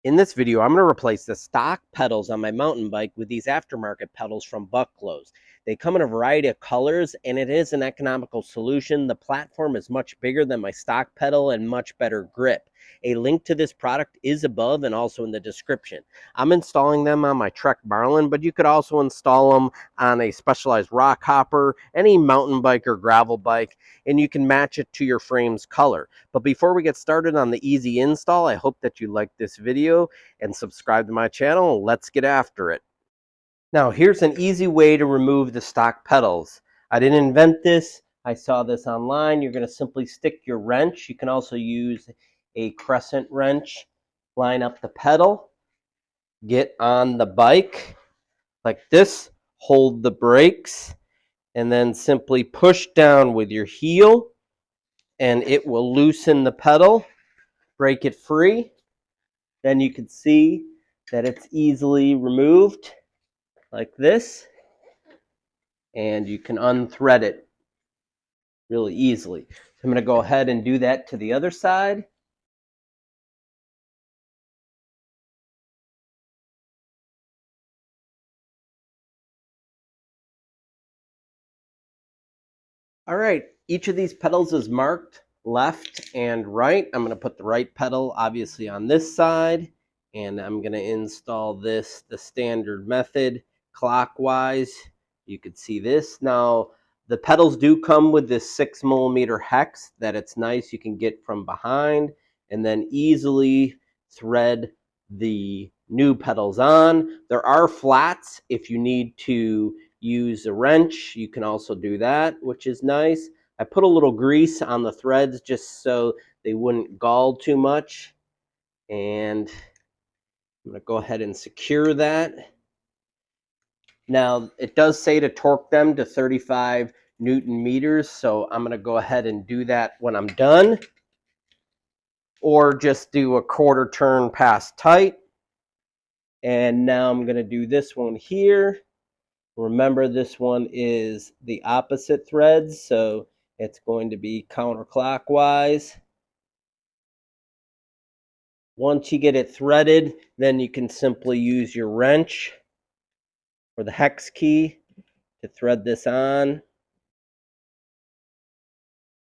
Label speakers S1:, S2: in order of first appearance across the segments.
S1: In this video, I'm going to replace the stock pedals on my mountain bike with these aftermarket pedals from Bucklos. They come in a variety of colors, and it is an economical solution. The platform is much bigger than my stock pedal and much better grip. A link to this product is above and also in the description. I'm installing them on my Trek Marlin, but you could also install them on a specialized rock hopper, any mountain bike or gravel bike, and you can match it to your frame's color. But before we get started on the easy install, I hope that you like this video and subscribe to my channel. Let's get after it. Now, here's an easy way to remove the stock pedals. I didn't invent this. I saw this online. You're going to simply stick your wrench. You can also use a crescent wrench. Line up the pedal. Get on the bike like this. Hold the brakes. And then simply push down with your heel. And it will loosen the pedal. Break it free. Then you can see that it's easily removed like this, and you can unthread it really easily. So I'm going to go ahead and do that to the other side. All right, each of these pedals is marked left and right. I'm going to put the right pedal obviously on this side, and I'm going to install this the standard method clockwise. You could see this. Now, the pedals do come with this 6mm hex that it's nice you can get from behind and then easily thread the new pedals on. There are flats if you need to use a wrench. You can also do that, which is nice. I put a little grease on the threads just so they wouldn't gall too much. And I'm going to go ahead and secure that. Now, it does say to torque them to 35 Newton meters, so I'm going to go ahead and do that when I'm done. Or just do a quarter turn past tight. And now I'm going to do this one here. Remember, this one is the opposite threads, so it's going to be counterclockwise. Once you get it threaded, then you can simply use your wrench or the hex key to thread this on.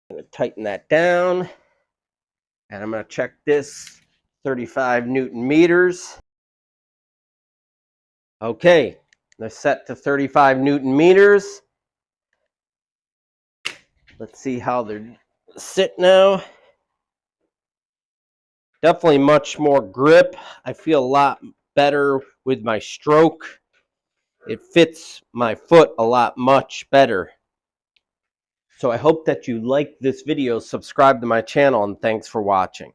S1: I'm going to tighten that down, and I'm going to check this 35 Newton meters. Okay, they're set to 35 Newton meters. Let's see how they sit now. Definitely much more grip. I feel a lot better with my stroke. It fits my foot a lot much better. So I hope that you like this video, subscribe to my channel, and thanks for watching.